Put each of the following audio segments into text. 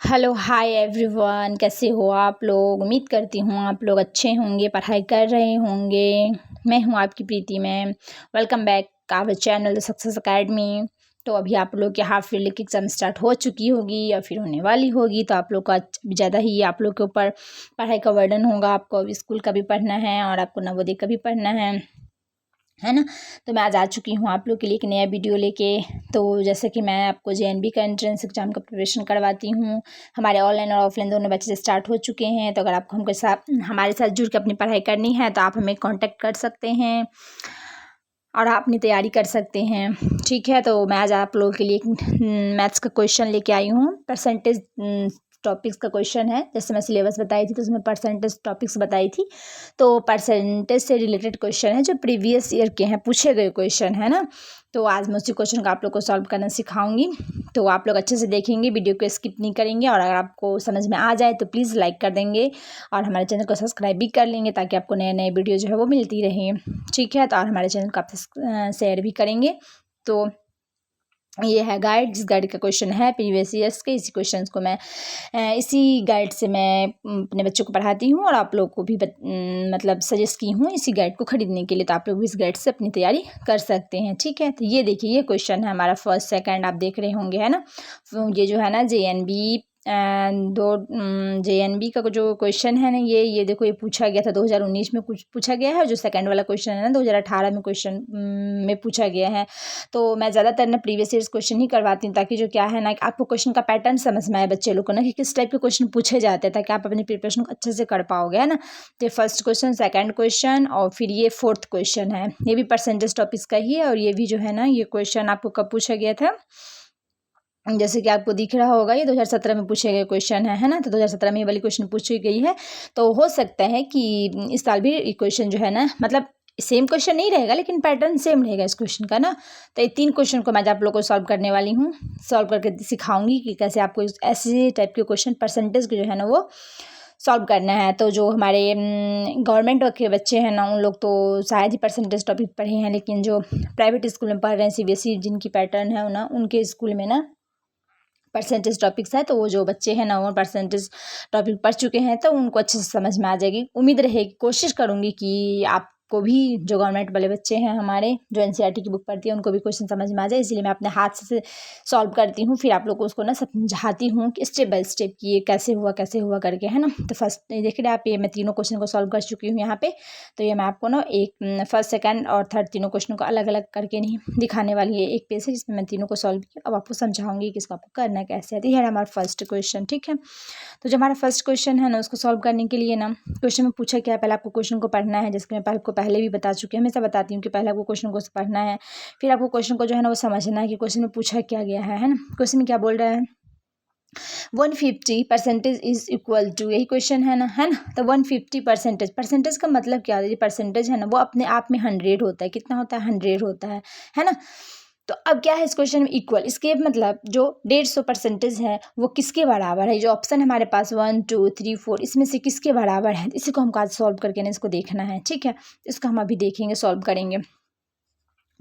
Hello hi everyone, कैसे हो आप लोग। उम्मीद करती हूँ आप लोग अच्छे होंगे, पढ़ाई कर रहे होंगे। मैं हूँ आपकी Preeti ma'am. Welcome back our channel the success academy. तो अभी आप लोग की हाफ ईयरली की एग्जाम स्टार्ट हो चुकी होगी या फिर होने वाली होगी, तो आप लोग का ज़्यादा ही आप लोग के ऊपर पढ़ाई का वर्डन होगा। आपको अभी स्कूल का भी पढ़ना है और आपको नवोदय का भी पढ़ना है ना। तो मैं आज आ चुकी हूँ आप लोग के लिए एक नया वीडियो लेके। तो जैसे कि मैं आपको जेएनबी का एंट्रेंस एग्जाम का प्रिपरेशन करवाती हूँ। हमारे ऑनलाइन और ऑफलाइन दोनों बैचेज स्टार्ट हो चुके हैं। तो अगर आपको हमके साथ हमारे साथ जुड़ के अपनी पढ़ाई करनी है तो आप हमें कांटेक्ट कर सकते हैं और आप अपनी तैयारी कर सकते हैं। ठीक है, तो मैं आज आप लोगों के लिए एक मैथ्स का क्वेश्चन लेके आई हूँ। परसेंटेज टॉपिक्स का क्वेश्चन है। जैसे मैं सिलेबस बताई थी तो उसमें परसेंटेज टॉपिक्स बताई थी। तो परसेंटेज से रिलेटेड क्वेश्चन है जो प्रीवियस ईयर के हैं, पूछे गए क्वेश्चन है ना। तो आज मैं उसी क्वेश्चन का आप लोग को सॉल्व करना सिखाऊंगी। तो आप लोग अच्छे से देखेंगे, वीडियो को स्किप नहीं करेंगे। और अगर आपको समझ में आ जाए तो प्लीज़ लाइक कर देंगे और हमारे चैनल को सब्सक्राइब भी कर लेंगे ताकि आपको नए नए वीडियो जो है वो मिलती रहे। ठीक है, तो और हमारे चैनल को आप शेयर भी करेंगे। तो ये है गाइड, जिस गाइड का क्वेश्चन है प्रीवियस ईयर्स के। इसी क्वेश्चंस को मैं इसी गाइड से मैं अपने बच्चों को पढ़ाती हूँ और आप लोग को भी मतलब सजेस्ट की हूँ इसी गाइड को खरीदने के लिए। तो आप लोग भी इस गाइड से अपनी तैयारी कर सकते हैं। ठीक है, तो ये देखिए, ये क्वेश्चन है हमारा फर्स्ट सेकंड, आप देख रहे होंगे है ना। ये जो है ना जेएनबी दो जेएनबी का जो क्वेश्चन है ना, ये देखो, ये पूछा गया था 2019 में कुछ पूछा गया है। जो सेकंड वाला क्वेश्चन है ना 2018 में क्वेश्चन में पूछा गया है। तो मैं ज़्यादातर ना प्रीवियस ईयर्स क्वेश्चन ही करवाती हूँ ताकि जो क्या है ना, आपको क्वेश्चन का पैटर्न समझ में आए बच्चे लोग को ना, कि किस टाइप के क्वेश्चन पूछे जाते हैं, ताकि आप अपनी प्रिपरेशन को अच्छे से कर पाओगे, है ना। तो ये फर्स्ट क्वेश्चन, सेकंड क्वेश्चन और फिर ये फोर्थ क्वेश्चन है। ये भी परसेंटेज टॉपिक्स का ही है। और ये भी जो है ना, ये क्वेश्चन आपको कब पूछा गया था, जैसे कि आपको दिख रहा होगा, ये 2017 में पूछे गए क्वेश्चन है ना। तो 2017 में ये वाली क्वेश्चन पूछी गई है। तो हो सकता है कि इस साल भी ये क्वेश्चन जो है ना, मतलब सेम क्वेश्चन नहीं रहेगा लेकिन पैटर्न सेम रहेगा इस क्वेश्चन का ना। तो ये 3 क्वेश्चन को मैं आज आप लोगों को सॉल्व करने वाली हूँ, सॉल्व करके सिखाऊंगी कि कैसे आपको ऐसे टाइप के क्वेश्चन परसेंटेज के जो है ना वो सॉल्व करना है। तो जो हमारे गवर्नमेंट के बच्चे हैं ना, उन लोग तो शायद ही परसेंटेज टॉपिक पढ़े हैं, लेकिन जो प्राइवेट स्कूल में पढ़ रहे हैं, सीबीएसई जिनकी पैटर्न है ना, उनके स्कूल में ना परसेंटेज टॉपिक्स है। तो वो जो बच्चे हैं ना, वो परसेंटेज टॉपिक पढ़ चुके हैं, तो उनको अच्छे से समझ में आ जाएगी। उम्मीद रहेगी, कोशिश करूँगी कि आपको भी, जो गवर्नमेंट वाले बच्चे हैं हमारे, जो एनसीईआरटी की बुक पढ़ती है, उनको भी क्वेश्चन समझ में आ जाए। इसलिए मैं अपने हाथ से सॉल्व करती हूँ, फिर आप लोग को उसको ना समझाती हूँ कि स्टेप बाय स्टेप कि ये कैसे हुआ करके, है ना। तो फर्स्ट देख रहे हैं आप, ये मैं तीनों क्वेश्चन को सॉल्व कर चुकी हूँ यहाँ पे। तो ये मैं आपको ना एक फर्स्ट सेकंड और थर्ड तीनों क्वेश्चन को अलग अलग करके नहीं दिखाने वाली है, एक पेज है जिसमें मैं तीनों को सॉल्व किया। अब आपको समझाऊंगी कि इसको आपको करना कैसे है। तो ये है हमारा फर्स्ट क्वेश्चन। ठीक है, तो जो हमारा फर्स्ट क्वेश्चन है ना, उसको सॉल्व करने के लिए ना, क्वेश्चन में पूछा क्या है, पहले आपको क्वेश्चन को पढ़ना है। जैसे मैं आपको पहले भी बता चुकी हूँ, हमेशा बताती हूँ कि पहले आपको क्वेश्चन को पढ़ना है, फिर आपको क्वेश्चन को जो है ना वो समझना है कि क्वेश्चन में पूछा क्या गया है ना। क्वेश्चन में क्या बोल रहा है, 150% इज इक्वल टू, यही क्वेश्चन है ना। तो 150%, परसेंटेज का मतलब क्या होता है, परसेंटेज है ना वो अपने आप में 100 होता है। कितना होता है, 100 होता है ना। तो अब क्या है इस क्वेश्चन में, इक्वल, इसके मतलब जो 150% है वो किसके बराबर है। जो ऑप्शन हमारे पास 1 2 3 4, इसमें से किसके बराबर है, इसी को हमको आज सॉल्व करके ना इसको देखना है। ठीक है, इसको हम अभी देखेंगे, सॉल्व करेंगे।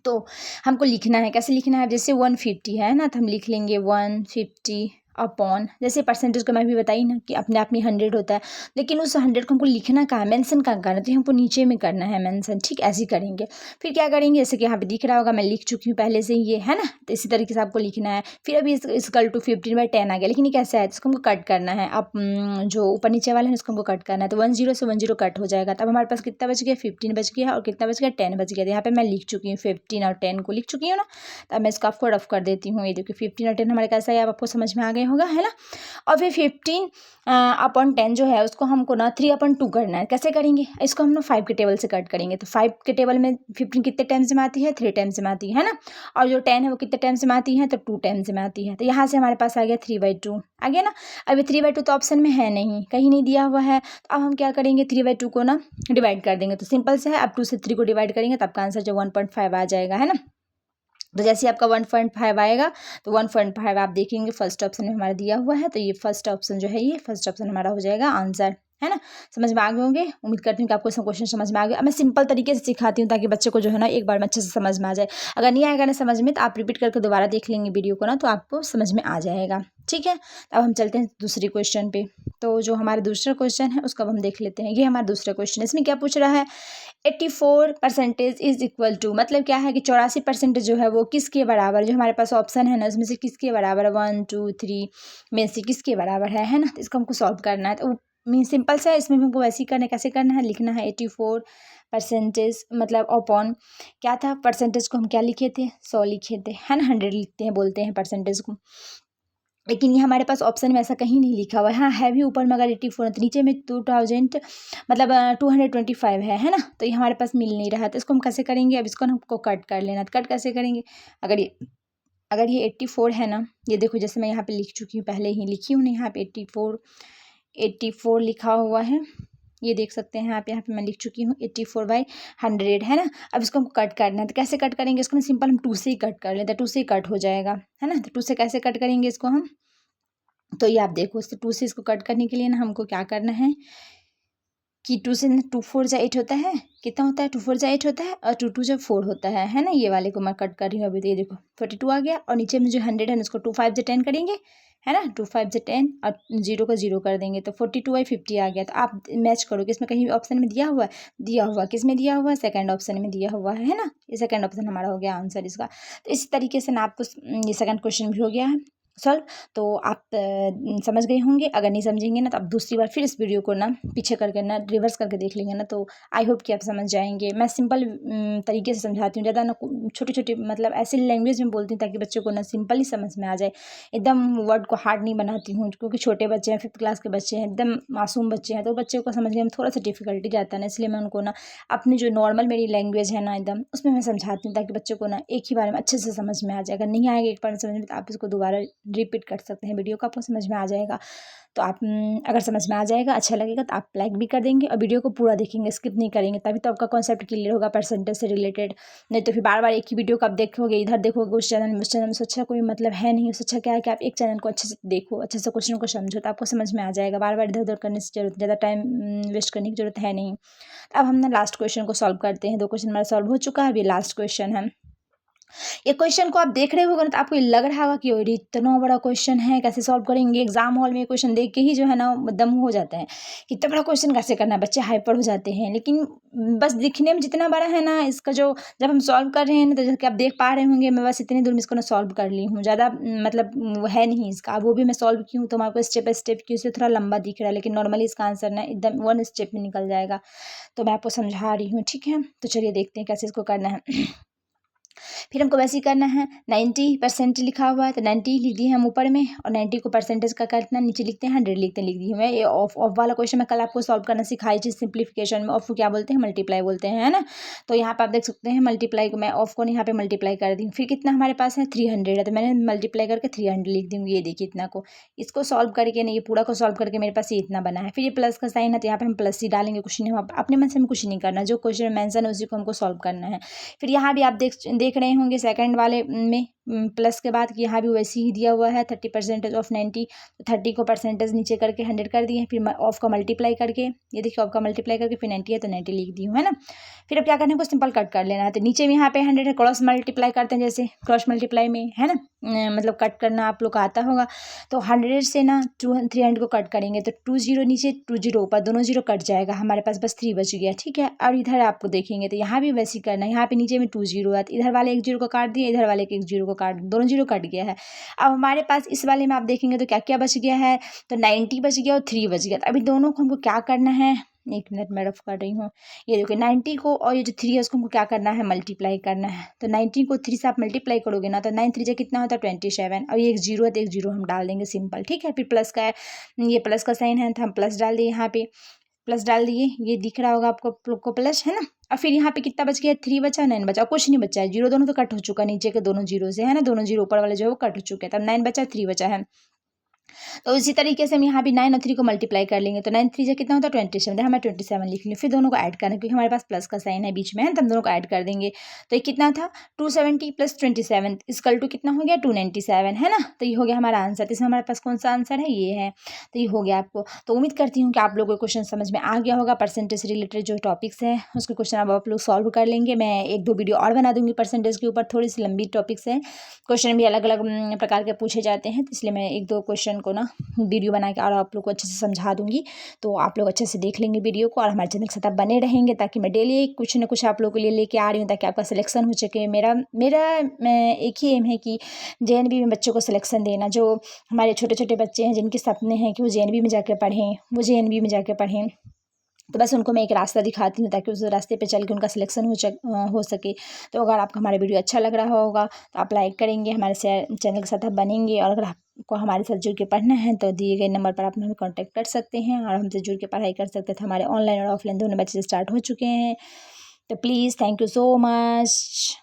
तो हमको लिखना है, कैसे लिखना है, जैसे 150 है ना, तो हम लिख लेंगे 150 अपॉन, जैसे परसेंटेज को मैं भी बताई ना कि अपने आप में 100 होता है, लेकिन उस 100 को हमको लिखना कहाँ है, मेंशन कहाँ करना है, तो हमको नीचे में करना है मेंशन। ठीक, ऐसे ही करेंगे। फिर क्या करेंगे, जैसे कि यहाँ पे दिख रहा होगा, मैं लिख चुकी हूँ पहले से ही ये, है ना। तो इसी तरीके से आपको लिखना है। फिर अभी इक्वल टू 15/10 आ गया, लेकिन ये कैसा है, इसको हमको कट करना है। अब जो ऊपर नीचे वाला है उसको हमको कट करना है। तो 10 से 10 कट हो जाएगा। तब हमारे पास कितना बच गया, 15 बच गया, और कितना बच गया, 10 बच गया। तो यहाँ पे मैं लिख चुकी हूँ 15 और 10 को लिख चुकी हूँ ना। तो अब मैं इसको आपको रफ कर देती हूँ। ये देखिए 15 और 10 हमारे कैसा है, अब आपको समझ में आ गया होगा, है ना। और फिर 15/10 जो है उसको हमको ना 3/2 करना है। कैसे करेंगे, इसको हम ना 5 के टेबल से कट करेंगे। तो 5 के टेबल में 15 कितने टाइम्स में आती है, 3 टाइम्स में आती है ना। और जो 10 है वो कितने टाइम्स में आती है, तो 2 टाइम्स में आती है। तो यहाँ से हमारे पास आ गया 3/2 आ गया ना। अभी 3/2 तो ऑप्शन में है नहीं, कहीं नहीं दिया हुआ है। तो अब हम क्या करेंगे, 3/2 को ना डिवाइड कर देंगे। तो सिंपल से है, अब 2 से 3 को डिवाइड करेंगे तो आपका आंसर जो 1.5 आ जाएगा, है ना। तो जैसे आपका 1.5 आएगा तो 1.5 आप देखेंगे फर्स्ट ऑप्शन में हमारा दिया हुआ है। तो ये फर्स्ट ऑप्शन जो है, ये फर्स्ट ऑप्शन हमारा हो जाएगा आंसर, है ना। समझ में आ गए होंगे, उम्मीद करती हूँ कि आपको सब क्वेश्चन समझ में आ गया। अब मैं सिंपल तरीके से सिखाती हूँ ताकि बच्चे को जो है ना एक बार में अच्छे से समझ में आ जाए। अगर नहीं आएगा ना समझ में, तो आप रिपीट करके दोबारा देख लेंगे वीडियो को ना, तो आपको समझ में आ जाएगा। ठीक है। अब हम चलते हैं दूसरी क्वेश्चन पे। तो जो हमारा दूसरा क्वेश्चन है उसको अब हम देख लेते हैं। ये हमारा दूसरा क्वेश्चन है। इसमें क्या पूछ रहा है, 84% इज इक्वल टू, मतलब क्या है कि 84% जो है वो किसके बराबर, जो हमारे पास ऑप्शन है ना उसमें से किसके बराबर, 1 2 3 में से किसके बराबर है ना। तो इसको हमको सॉल्व करना है। तो मीन सिंपल सा है, इसमें हमको वैसे ही करना है। कैसे करना है, लिखना है 84% मतलब अपॉन क्या था, परसेंटेज को हम क्या लिखे थे, 100 लिखे थे है ना, 100 लिखते हैं बोलते हैं परसेंटेज को। लेकिन ये हमारे पास ऑप्शन में ऐसा कहीं नहीं लिखा हुआ है। हाँ है भी ऊपर में, अगर 84 तो नीचे में 2000 मतलब 225 है ना। तो ये हमारे पास मिल नहीं रहा। तो इसको हम कैसे करेंगे, अब इसको हमको कट कर लेना। तो कट कैसे करेंगे, अगर ये 84 है ना, ये देखो जैसे मैं यहाँ पे लिख चुकी हूँ, पहले ही लिखी हूँ ना, यहाँ पे 84 लिखा हुआ है, ये देख सकते हैं आप, यहाँ पे मैं लिख चुकी हूँ 84/100 है ना। अब इसको हमको कट करना है। तो कैसे कट करेंगे इसको, सिंपल हम 2 से ही कट कर लेते हैं, 2 से ही कट हो जाएगा है ना। तो 2 से कैसे कट करेंगे इसको हम, तो ये आप देखो, 2 से इसको कट करने के लिए ना हमको क्या करना है कि 2 से 2 4 जा 8 होता है, कितना होता है, 2 4 जा 8 होता है, और 2 2 जा 4 होता है ना। ये वाले को मैं कट कर रही हूँ अभी। तो ये देखो 42 आ गया, और नीचे में जो 100 है उसको 2 5 जा 10 करेंगे है ना, 2 5 जा 10 और 0 का 0 कर देंगे, तो 42/50 आ गया। तो आप मैच करो कि इसमें कहीं ऑप्शन में दिया हुआ है, किस में दिया हुआ है, सेकंड ऑप्शन में दिया हुआ है ना। ये सेकंड ऑप्शन हमारा हो गया आंसर इसका। तो इस तरीके से ना आपको ये सेकंड क्वेश्चन भी हो गया है सॉल्व। तो आप समझ गए होंगे। अगर नहीं समझेंगे ना तो आप दूसरी बार फिर इस वीडियो को ना पीछे करके ना रिवर्स करके देख लेंगे ना, तो आई होप कि आप समझ जाएंगे। मैं सिंपल तरीके से समझाती हूँ, ज़्यादा ना छोटे छोटे मतलब ऐसी लैंग्वेज में बोलती हूँ ताकि बच्चों को ना सिंपल ही समझ में आ जाए। एकदम वर्ड को हार्ड नहीं बनाती हूँ, क्योंकि छोटे बच्चे हैं, 5th क्लास के बच्चे हैं, एकदम मासूम बच्चे हैं, तो बच्चे को समझने में थोड़ा सा डिफिकल्टी जाता है ना। इसलिए मैं उनको ना अपनी जो नॉर्मल मेरी लैंग्वेज है ना एकदम, उसमें मैं समझाती हूँ ताकि बच्चों को ना एक ही बार में अच्छे से समझ में आ जाए। अगर नहीं आएगा एक बार समझ में तो आप इसको दोबारा रिपीट कर सकते हैं वीडियो को, आपको समझ में आ जाएगा। तो आप अगर समझ में आ जाएगा, अच्छा लगेगा तो आप लाइक भी कर देंगे और वीडियो को पूरा देखेंगे, स्किप नहीं करेंगे, तभी तो आपका कॉन्सेप्ट क्लियर होगा परसेंटेज से रिलेटेड। नहीं तो फिर बार बार एक ही वीडियो को आप देखोगे, इधर देखोगे उस चैनल में, उस चैनल में, अच्छा कोई मतलब है नहीं। उससे अच्छा क्या है कि आप एक चैनल को अच्छे से देखो, अच्छे से क्वेश्चन को समझो, तो आपको समझ में आ जाएगा। बार बार इधर उधर करने से जरूरत, ज़्यादा टाइम वेस्ट करने की जरूरत है नहीं। अब हम ना लास्ट क्वेश्चन को सॉल्व करते हैं। 2 क्वेश्चन हमारा सॉल्व हो चुका है, अभी लास्ट क्वेश्चन है। ये क्वेश्चन को आप देख रहे होगे ना तो आपको ये लग रहा होगा कि अरे इतना बड़ा क्वेश्चन है, कैसे सॉल्व करेंगे। एग्जाम हॉल में ये क्वेश्चन देख के ही जो है ना दम हो जाता है कि इतना बड़ा क्वेश्चन कैसे करना है, बच्चे हाइपर हो जाते हैं। लेकिन बस दिखने में जितना बड़ा है ना, इसका जो जब हम सॉल्व कर रहे हैं ना, तो जैसे कि आप देख पा रहे होंगे, मैं बस इतनी दूर में इसको ना सॉल्व कर ली हूँ, ज़्यादा मतलब वो है नहीं इसका। वो भी मैं सॉल्व की हूँ तो मैं आपको स्टेप बाय स्टेप की, उससे थोड़ा लंबा दिख रहा है, लेकिन नॉर्मली इसका आंसर ना एकदम 1 स्टेप में निकल जाएगा। तो मैं आपको समझा रही हूँ, ठीक है। तो चलिए देखते हैं कैसे इसको करना है। फिर हमको वैसे ही करना है। 90% लिखा हुआ है तो 90 लिख दिए हम ऊपर में, और 90 को परसेंटेज का करना नीचे लिखते हैं, 100 लिखते हैं, लिख दी मैं। ये ऑफ वाला क्वेश्चन मैं कल आपको सॉल्व करना सिखाई थी सिंप्लीफिकेशन में। ऑफ को क्या बोलते हैं, मल्टीप्लाई बोलते हैं है ना। तो यहाँ पे आप देख सकते हैं मल्टीप्लाई को मैं ऑफ को यहाँ पे मल्टीप्लाई कर दी। फिर कितना हमारे पास है 300 है, तो मैंने मल्टीप्लाई करके 300 लिख दूँगी। ये देखिए इतना को, इसको सॉल्व करके ना, ये पूरा को सॉल्व करके मेरे पास ये इतना बना है। फिर ये प्लस का साइन है तो यहाँ पे हम प्लस ही डालेंगे, कुछ नहीं, हम अपने मन से हम कुछ नहीं करना, जो क्वेश्चन मेंशन है उसी को हमको सॉल्व करना है। फिर यहाँ भी आप देख रहे होंगे सेकंड वाले में प्लस के बाद यहाँ भी वैसे ही दिया हुआ है 30% ऑफ 90, तो 30 को परसेंटेज नीचे करके 100 कर दिए। फिर ऑफ का मल्टीप्लाई करके, ये देखिए ऑफ का मल्टीप्लाई करके फिर 90 है तो 90 लिख दी हूँ है ना। फिर अब क्या करना है, कुछ सिंपल कट कर लेना है। तो नीचे में यहाँ पे 100 है, क्रॉस मल्टीप्लाई करते हैं, जैसे क्रॉस मल्टीप्लाई में है ना, मतलब कट करना आप लोग का आता होगा। तो 100 से ना 300 को कट करेंगे तो 20 नीचे 20 ऊपर, दोनों 0 कट जाएगा, हमारे पास बस 3 बच गया, ठीक है। और इधर आपको देखेंगे तो यहाँ भी वैसे ही करना है। यहाँ पे नीचे में 20 है, इधर वाले एक 0 को काट दिए, इधर वाले के एक 0 को काट, दोनों 0 कट गया है। अब हमारे पास इस वाले में आप देखेंगे तो क्या क्या बच गया है, तो 90 बच गया और 3 बच गया। तो अभी दोनों को हमको क्या करना है, एक मिनट मैं रफ कर रही हूँ। ये देखिए 90 को और ये जो 3 है उसको हमको क्या करना है, मल्टीप्लाई करना है। तो 90 को 3 से आप मल्टीप्लाई करोगे ना तो 9 3 कितना होता है 27, और ये एक 0 है तो एक 0 हम डाल देंगे सिंपल, ठीक है। फिर प्लस का है, ये प्लस का साइन है तो हम प्लस डाल दिए, यहाँ पे प्लस डाल दिए, ये दिख रहा होगा आपको प्लस है ना। और फिर यहाँ पे कितना बच गया, 3 बचा, 9 बचा, कुछ नहीं बचा है, 0 दोनों तो कट हो चुका नीचे के दोनों 0 से है ना, दोनों 0 ऊपर वाले जो है वो कट हो चुके हैं, तब 9 बचा, 3 बचा है। तो इसी तरीके से हम यहाँ भी 9 और 3 को मल्टीप्लाई कर लेंगे, तो 9 3 जा कितना होता है 27, हमें 27 लिख लेंगे। फिर दोनों को ऐड करना, क्योंकि हमारे पास प्लस का साइन है बीच में है, तो हम दोनों को ऐड कर देंगे। तो ये कितना था 270 + 27 इक्वल टू कितना हो गया 297, है ना। तो ये हो गया हमारा आंसर। तो इसमें हमारे पास कौन सा आंसर है, ये है। तो ये हो गया आपको। तो उम्मीद करती हूँ कि आप लोगों को क्वेश्चन समझ में आ गया होगा। परसेंटेज से रिलेटेड जो टॉपिक्स है उसके क्वेश्चन अब आप लोग सॉल्व कर लेंगे। मैं 1-2 वीडियो और बना दूंगी परसेंटेज के ऊपर, थोड़ी सी लंबी टॉपिक्स है, क्वेश्चन भी अलग अलग प्रकार के पूछे जाते हैं, तो इसलिए मैं 1-2 क्वेश्चन को ना वीडियो बना के और आप लोग को अच्छे से समझा दूंगी। तो आप लोग अच्छे से देख लेंगे वीडियो को और हमारे चैनल के साथ आप बने रहेंगे, ताकि मैं डेली कुछ ना कुछ आप लोगों के लिए लेके आ रही हूँ, ताकि आपका सिलेक्शन हो सके। मेरा मेरा मैं एक ही एम है कि जेएनबी में बच्चों को सिलेक्शन देना। जो हमारे छोटे छोटे बच्चे हैं जिनके सपने हैं कि वो जेएनबी में जाकर पढ़ें, वो जेएनबी में जाकर पढ़ें, तो बस उनको मैं एक रास्ता दिखाती हूँ, ताकि उस रास्ते पे चल के उनका सिलेक्शन हो सके। तो अगर आपको हमारा वीडियो अच्छा लग रहा होगा तो आप लाइक करेंगे, हमारे चैनल के साथ आप बनेंगे, और अगर आपको हमारे साथ जुड़ के पढ़ना है तो दिए गए नंबर पर आप हमें कॉन्टैक्ट कर सकते हैं और हमसे जुड़ के पढ़ाई कर सकते हैं। तो हमारे ऑनलाइन और ऑफलाइन दोनों बैचेस स्टार्ट हो चुके हैं। तो please, thank you so much.